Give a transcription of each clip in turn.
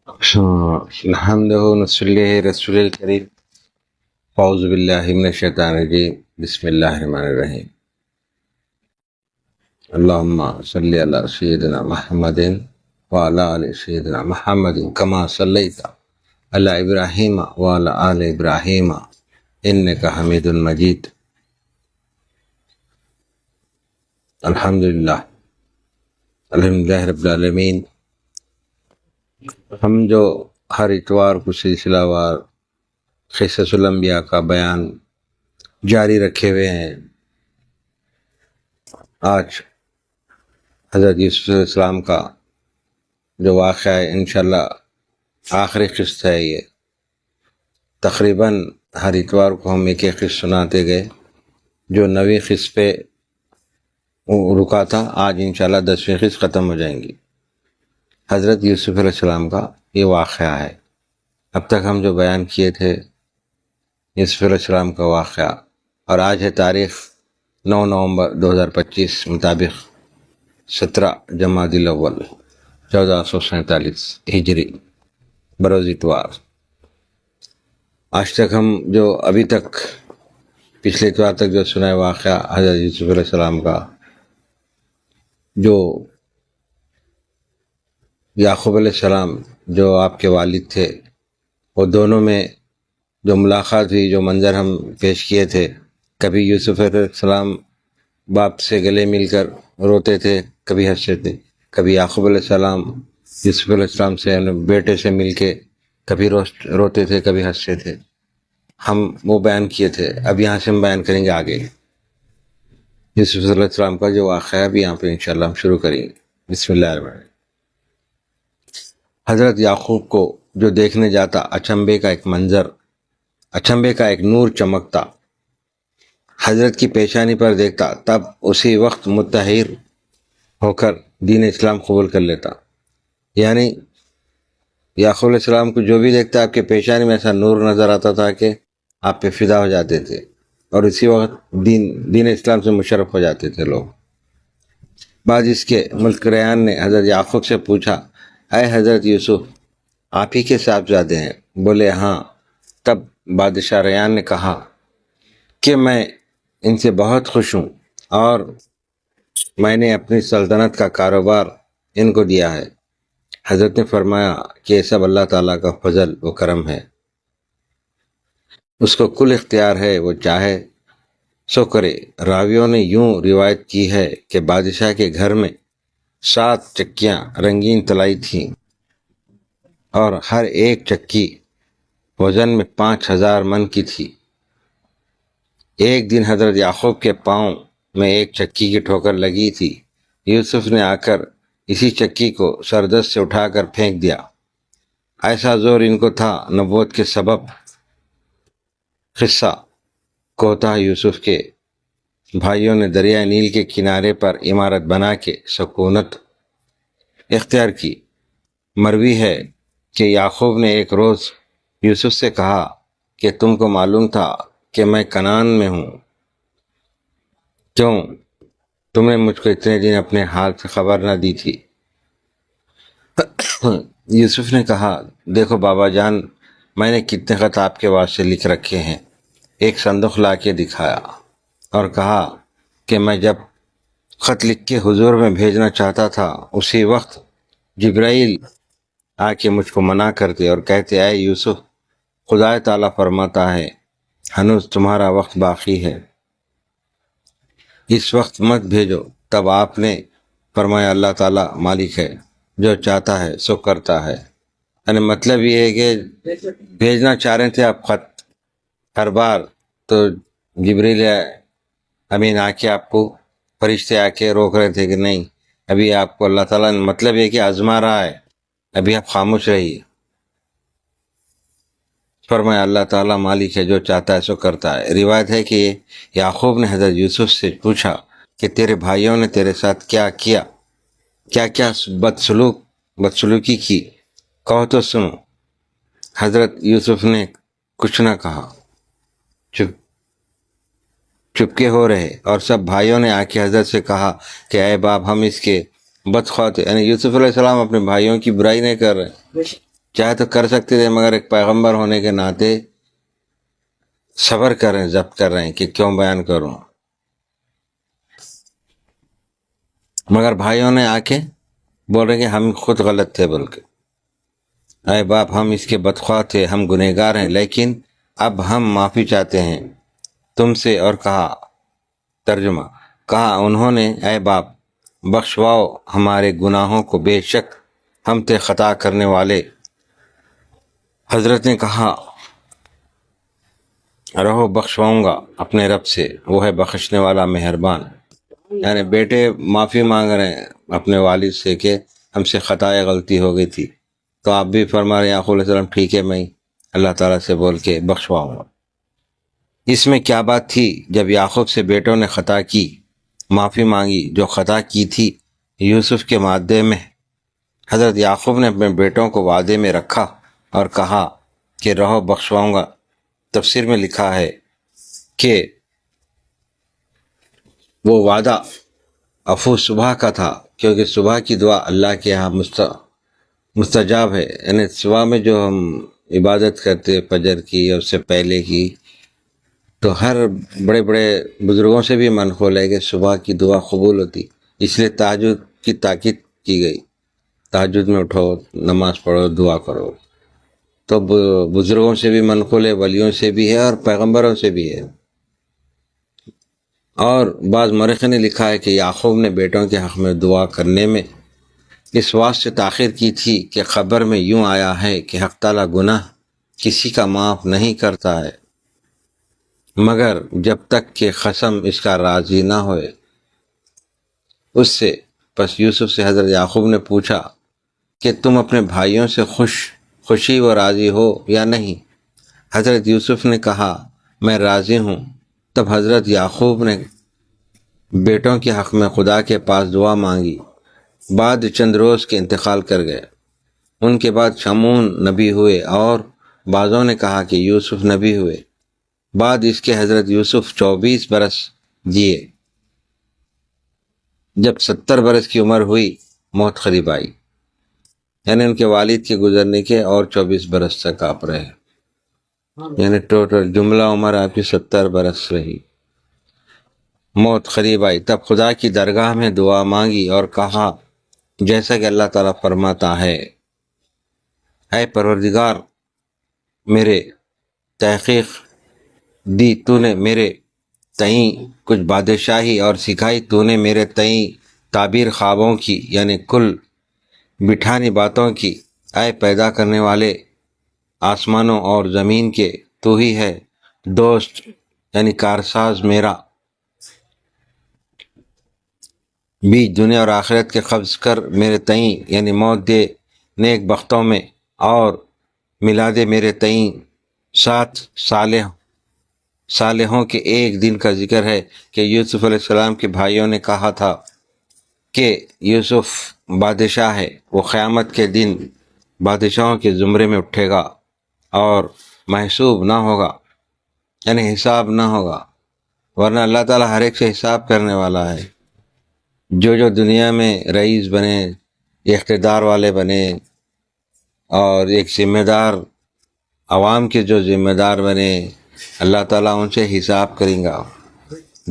نحمده ونصلي رسول الكريم اعوذ باللہ من الشیطان الرجیم بسم اللہ الرحمن الرحیم اللہم صلی علی سیدنا محمد وعلی آل سیدنا محمد کما صلیت علی ابراہیم وعلی آل ابراہیم انک حمید مجید۔ الحمدللہ الحمدللہ رب العالمین۔ ہم جو ہر اتوار کو سلسلہ وار قصص الانبیاء کا بیان جاری رکھے ہوئے ہیں، آج حضرت یوسف علیہ السلام کا جو واقعہ ہے انشاءاللہ آخری قسط ہے۔ یہ تقریباً ہر اتوار کو ہم ایک ایک قسط سناتے گئے، جو 9ویں قسط پہ رکا تھا آج انشاءاللہ 10ویں قسط ختم ہو جائیں گی۔ حضرت یوسف علیہ السلام کا یہ واقعہ ہے۔ اب تک ہم جو بیان کیے تھے یوسف علیہ السلام کا واقعہ، اور آج ہے تاریخ 9 نومبر 2025 مطابق 17 جمادی الاول 1447 ہجری بروز اتوار۔ آج تک ہم جو ابھی تک پچھلے اتوار تک جو سنا ہے واقعہ حضرت یوسف علیہ السلام کا، جو یعقوب علیہ السلام جو آپ کے والد تھے، وہ دونوں میں جو ملاقات ہوئی، جو منظر ہم پیش کیے تھے، کبھی یوسف علیہ السلام باپ سے گلے مل کر روتے تھے، کبھی ہنستے تھے، کبھی یعقوب علیہ السلام یوسف علیہ السلام سے بیٹے سے مل کے کبھی روتے تھے، کبھی ہنستے تھے، ہم وہ بیان کیے تھے۔ اب یہاں سے ہم بیان کریں گے آگے یوسف علیہ السلام کا جو واقعہ ہے، اب یہاں پہ انشاءاللہ ہم شروع کریں گے۔ بسم اللہ الرحمن الرحیم۔ حضرت یعقوب کو جو دیکھنے جاتا، اچنبے کا ایک منظر، اچنبے کا ایک نور چمکتا، حضرت کی پیشانی پر دیکھتا، تب اسی وقت متحر ہو کر دین اسلام قبول کر لیتا۔ یعنی یعقوب علیہ السلام کو جو بھی دیکھتا آپ کے پیشانی میں ایسا نور نظر آتا تھا کہ آپ پہ فدا ہو جاتے تھے، اور اسی وقت دین اسلام سے مشرف ہو جاتے تھے لوگ۔ بعد اس کے ملک ریان نے حضرت یعقوب سے پوچھا، اے حضرت یوسف، آپ ہی کے صاحبزادے ہیں؟ بولے ہاں۔ تب بادشاہ ریان نے کہا کہ میں ان سے بہت خوش ہوں، اور میں نے اپنی سلطنت کا کاروبار ان کو دیا ہے۔ حضرت نے فرمایا کہ یہ سب اللہ تعالیٰ کا فضل و کرم ہے، اس کو کل اختیار ہے، وہ چاہے سو کرے۔ راویوں نے یوں روایت کی ہے کہ بادشاہ کے گھر میں 7 چکیاں رنگین طلائی تھیں، اور ہر ایک چکی وزن میں 5000 من کی تھی۔ ایک دن حضرت یعقوب کے پاؤں میں ایک چکی کی ٹھوکر لگی تھی۔ یوسف نے آ کر اسی چکی کو سردست سے اٹھا کر پھینک دیا۔ ایسا زور ان کو تھا، نبوت کے سبب قصہ کوتاہ یوسف کے بھائیوں نے دریائے نیل کے کنارے پر عمارت بنا کے سکونت اختیار کی۔ مروی ہے کہ یعقوب نے ایک روز یوسف سے کہا کہ تم کو معلوم تھا کہ میں کنعان میں ہوں، کیوں تم نے مجھ کو اتنے دن اپنے حال سے خبر نہ دی تھی؟ یوسف نے کہا، دیکھو بابا جان، میں نے کتنے خط آپ کے واسطے لکھ رکھے ہیں۔ ایک صندوق لا کے دکھایا اور کہا کہ میں جب خط لکھ کے حضور میں بھیجنا چاہتا تھا، اسی وقت جبرائیل آ کے مجھ کو منع کرتے اور کہتے، اے یوسف، خدا تعالیٰ فرماتا ہے ہنوز تمہارا وقت باقی ہے، اس وقت مت بھیجو۔ تب آپ نے فرمایا اللہ تعالیٰ مالک ہے، جو چاہتا ہے سو کرتا ہے۔ یعنی مطلب یہ ہے کہ بھیجنا چاہ رہے تھے آپ خط ہر بار، تو جبریل امین آ کے آپ کو فرشتے آ کے روک رہے تھے کہ نہیں، ابھی آپ کو اللہ تعالیٰ نے مطلب یہ کہ آزما رہا ہے، ابھی آپ خاموش رہیے۔ فرمایا اللہ تعالیٰ مالک ہے، جو چاہتا ہے سو کرتا ہے۔ روایت ہے کہ یعقوب نے حضرت یوسف سے پوچھا کہ تیرے بھائیوں نے تیرے ساتھ کیا کیا، کیا کیا بدسلوکی کی، کہو تو سنو۔ حضرت یوسف نے کچھ نہ کہا، چپکے ہو رہے، اور سب بھائیوں نے آ کے حضرت سے کہا کہ اے باپ، ہم اس کے بدخواہ تھے۔ یعنی یوسف علیہ السلام اپنے بھائیوں کی برائی نہیں کر رہے، چاہے تو کر سکتے تھے، مگر ایک پیغمبر ہونے کے ناطے صبر کریں، ضبط کر رہے ہیں کہ کیوں بیان کروں. مگر بھائیوں نے آ کے بول رہے کہ ہم خود غلط تھے، بلکہ اے باپ ہم اس کے بدخواہ تھے، ہم گنہگار ہیں، لیکن اب ہم معافی چاہتے ہیں تم سے. اور کہا، ترجمہ، کہا انہوں نے اے باپ بخشواؤ ہمارے گناہوں کو، بے شک ہم تھے خطا کرنے والے. حضرت نے کہا رہو بخشواؤں گا اپنے رب سے، وہ ہے بخشنے والا مہربان. یعنی بیٹے معافی مانگ رہے ہیں اپنے والد سے کہ ہم سے خطا غلطی ہو گئی تھی. تو آپ بھی فرما رہے ہیں یعقوب علیہ السلام ٹھیک ہے میں اللہ تعالیٰ سے بول کے بخشواؤں گا. اس میں کیا بات تھی جب یعقوب سے بیٹوں نے خطا کی، معافی مانگی جو خطا کی تھی یوسف کے مادے میں. حضرت یعقوب نے اپنے بیٹوں کو وعدے میں رکھا اور کہا کہ رہو بخشواؤں گا. تفسیر میں لکھا ہے کہ وہ وعدہ عفو صبح کا تھا، کیونکہ صبح کی دعا اللہ کے یہاں مستجاب ہے. یعنی صبح میں جو ہم عبادت کرتے فجر کی یا اس سے پہلے کی، تو ہر بڑے بڑے بزرگوں سے بھی منقول ہے کہ صبح کی دعا قبول ہوتی، اس لیے تہجد کی تاکید کی گئی. تہجد میں اٹھو، نماز پڑھو، دعا کرو. تو بزرگوں سے بھی منقول ہے، ولیوں سے بھی ہے اور پیغمبروں سے بھی ہے. اور بعض مورخین نے لکھا ہے کہ یعقوب نے بیٹوں کے حق میں دعا کرنے میں اس واسطے سے تاخیر کی تھی کہ خبر میں یوں آیا ہے کہ حق تعالیٰ گناہ کسی کا معاف نہیں کرتا ہے مگر جب تک کہ قسم اس کا راضی نہ ہوئے اس سے. پس یوسف سے حضرت یعقوب نے پوچھا کہ تم اپنے بھائیوں سے خوشی و راضی ہو یا نہیں؟ حضرت یوسف نے کہا میں راضی ہوں. تب حضرت یعقوب نے بیٹوں کے حق میں خدا کے پاس دعا مانگی. بعد چند روز کے انتقال کر گئے. ان کے بعد شمعون نبی ہوئے اور بعضوں نے کہا کہ یوسف نبی ہوئے. بعد اس کے حضرت یوسف 24 برس جیے. جب 70 برس کی عمر ہوئی موت قریب آئی. یعنی ان کے والد کے گزرنے کے اور 24 برس تک آپ رہے. یعنی ٹوٹل جملہ عمر آپ کی 70 برس رہی. موت قریب آئی. تب خدا کی درگاہ میں دعا مانگی اور کہا جیسا کہ اللہ تعالیٰ فرماتا ہے اے پروردگار میرے، تحقیق دی تو نے میرے تئیں کچھ بادشاہی اور سکھائی تو نے میرے تئیں تعبیر خوابوں کی، یعنی کل بٹھانی باتوں کی. اے پیدا کرنے والے آسمانوں اور زمین کے، تو ہی ہے دوست یعنی کارساز میرا. بیچ دنیا اور آخرت کے قبض کر میرے تئیں، یعنی موت دے نیک بختوں میں اور ملا دے میرے تئیں 7 صالحوں کے. ایک دن کا ذکر ہے کہ یوسف علیہ السلام کے بھائیوں نے کہا تھا کہ یوسف بادشاہ ہے، وہ قیامت کے دن بادشاہوں کے زمرے میں اٹھے گا اور محسوب نہ ہوگا، یعنی حساب نہ ہوگا. ورنہ اللہ تعالیٰ ہر ایک سے حساب کرنے والا ہے. جو دنیا میں رئیس بنے، اقتدار والے بنے اور ایک ذمہ دار عوام کے جو ذمہ دار بنے، اللہ تعالیٰ ان سے حساب کریں گا.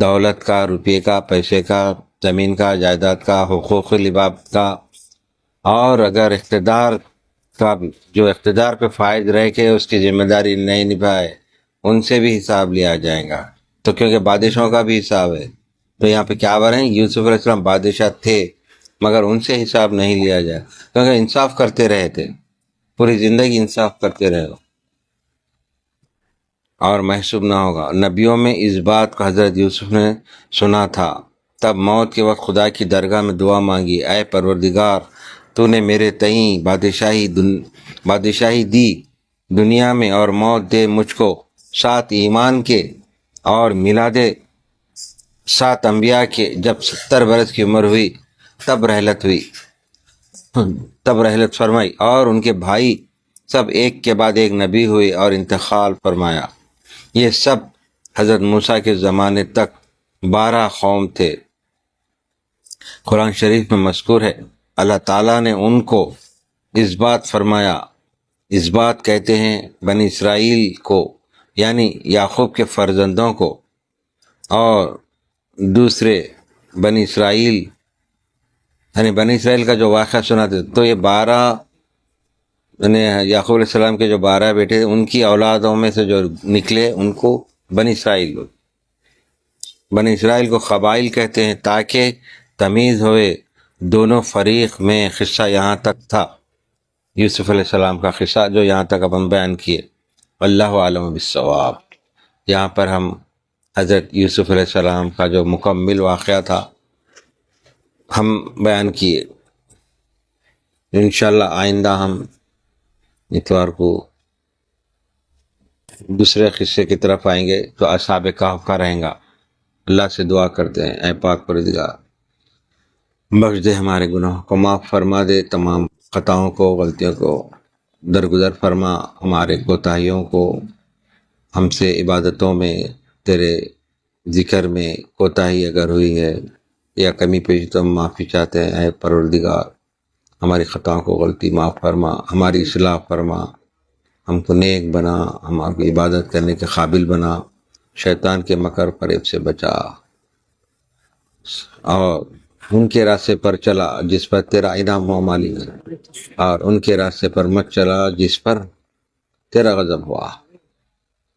دولت کا، روپے کا، پیسے کا، زمین کا، جائیداد کا، حقوق لباب کا. اور اگر اقتدار کا جو اقتدار پہ فائز رہ کے اس کی ذمہ داری نہیں نبھائے ان سے بھی حساب لیا جائے گا. تو کیونکہ بادشاہوں کا بھی حساب ہے، تو یہاں پہ کیا بر ہیں یوسف علیہ السلام بادشاہ تھے مگر ان سے حساب نہیں لیا جائے، کیونکہ انصاف کرتے رہے تھے، پوری زندگی انصاف کرتے رہے اور محسوب نہ ہوگا. نبیوں میں اس بات کو حضرت یوسف نے سنا تھا. تب موت کے وقت خدا کی درگاہ میں دعا مانگی اے پروردگار تو نے میرے تئیں بادشاہی دی دنیا میں اور موت دے مجھ کو 7 ایمان کے اور ملا دے 7 انبیاء کے. جب 70 برس کی عمر ہوئی تب رحلت فرمائی اور ان کے بھائی سب ایک کے بعد ایک نبی ہوئے اور انتقال فرمایا. یہ سب حضرت موسیٰ کے زمانے تک 12 قوم تھے. قرآن شریف میں مذکور ہے اللہ تعالیٰ نے ان کو اس بات فرمایا اس بات کہتے ہیں بنی اسرائیل کو، یعنی یعقوب کے فرزندوں کو، اور دوسرے بنی اسرائیل یعنی بنی اسرائیل کا جو واقعہ سناتے، تو یہ 12 یعنی یعقوب علیہ السلام کے جو 12 بیٹے تھے، ان کی اولادوں میں سے جو نکلے ان کو بنی اسرائیل کو قبائل کہتے ہیں، تاکہ تمیز ہوئے دونوں فریق میں۔ قصہ یہاں تک تھا، یوسف علیہ السلام کا قصہ جو یہاں تک اپن بیان کیے۔ واللہ عالم بالصواب۔ یہاں پر ہم حضرت یوسف علیہ السلام کا جو مکمل واقعہ تھا ہم بیان کیے۔ انشاءاللہ آئندہ ہم اتوار کو دوسرے قصے کی طرف آئیں گے تو اصحاب کہف کا رہیں گا۔ اللہ سے دعا کرتے ہیں، اے پاک پروردگار بخش دے، ہمارے گناہوں کو معاف فرما دے، تمام خطاؤں کو، غلطیوں کو درگزر فرما، ہمارے کوتاہیوں کو، ہم سے عبادتوں میں، تیرے ذکر میں کوتاہی اگر ہوئی ہے یا کمی پیشی تو ہم معافی چاہتے ہیں۔ اے پروردگار ہماری خطاؤں کو، غلطی معاف فرما، ہماری اصلاح فرما، ہم کو نیک بنا، ہماری عبادت کرنے کے قابل بنا، شیطان کے مکر فریب سے بچا، اور ان کے راستے پر چلا جس پر تیرا انعام ہوا مالک، اور ان کے راستے پر مت چلا جس پر تیرا غضب ہوا۔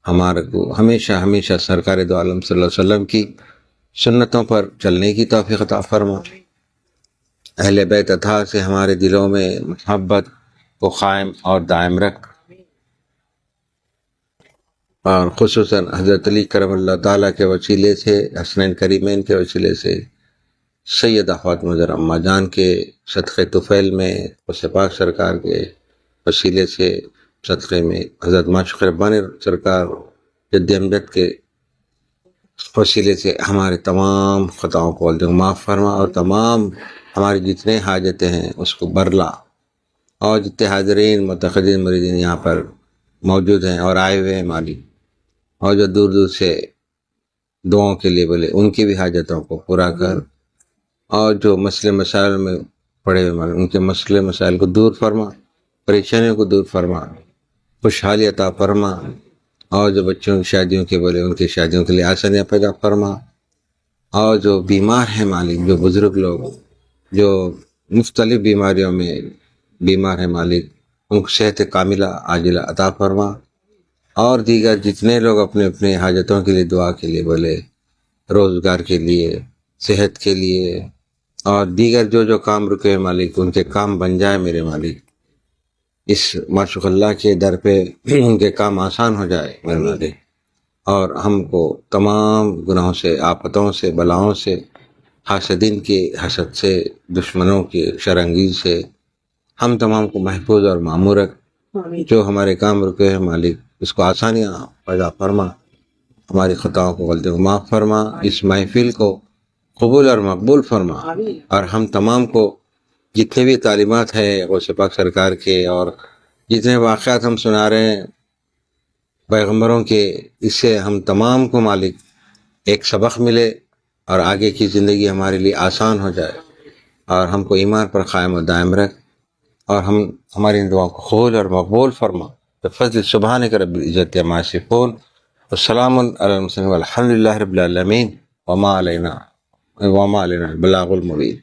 ہمارے کو ہمیشہ ہمیشہ سرکار دو عالم صلی اللہ علیہ وسلم کی سنتوں پر چلنے کی توفیق عطا فرما۔ اہل بیت اطہار سے ہمارے دلوں میں محبت کو قائم اور دائم رکھ، اور خصوصاً حضرت علی کرم اللہ تعالیٰ کے وسیلے سے، حسنین کریمین کے وسیلے سے، سیدہ فاطمہ زہرا اماں جان کے صدقے طفیل میں، غوث پاک سرکار کے وسیلے سے، صدقے میں حضرت معشوق ربانی سرکار جد امجد کے وسیلے سے ہمارے تمام خطاؤں کو معاف فرما، اور تمام ہماری جتنے حاجتیں ہیں اس کو برلا، اور جتنے حاضرین متقدین مریدین یہاں پر موجود ہیں اور آئے ہوئے ہیں مالی، اور جو دور دور سے دعاؤں کے لیے بولے ان کی بھی حاجتوں کو پورا کر، اور جو مسئلے مسائل میں پڑے ہوئے مالی ان کے مسئلے مسائل کو دور فرما، پریشانیوں کو دور فرما، خوشحالی عطا فرما، اور جو بچوں کی شادیوں کے بولے ان کی شادیوں کے لیے آسانیاں پیدا فرما، اور جو بیمار ہیں مالک، جو بزرگ لوگ جو مختلف بیماریوں میں بیمار ہیں مالک، ان کو صحت کاملہ عاجلہ عطا فرما، اور دیگر جتنے لوگ اپنے اپنے حاجتوں کے لیے دعا کے لیے بولے، روزگار کے لیے، صحت کے لیے، اور دیگر جو جو کام رکے ہیں مالک ان کے کام بن جائے میرے مالک، اس معشوق اللہ کے در پہ ان کے کام آسان ہو جائے میرے مالک، اور ہم کو تمام گناہوں سے، آفتوں سے، بلاؤں سے، حاسدین کی حسد سے، دشمنوں کی شرانگیز سے ہم تمام کو محفوظ اور معمور رکھ۔ جو ہمارے کام رکے ہیں مالک اس کو آسانیاں پیدا فرما، ہماری خطاؤں کو، غلطیوں کو معاف فرما، اس محفل کو قبول اور مقبول فرما، اور ہم تمام کو جتنے بھی تعلیمات ہیں غوث پاک سرکار کے اور جتنے واقعات ہم سنا رہے ہیں پیغمبروں کے، اس سے ہم تمام کو مالک ایک سبق ملے اور آگے کی زندگی ہمارے لیے آسان ہو جائے، اور ہم کو ایمان پر قائم و دائم رکھ، اور ہماری ان دعاؤں کو قبول اور مقبول فرما بفضل سبحانک رب العزت عما یصفون، والسلام علی المرسلین والحمد للہ رب العالمین، وما علینا البلاغ المبین۔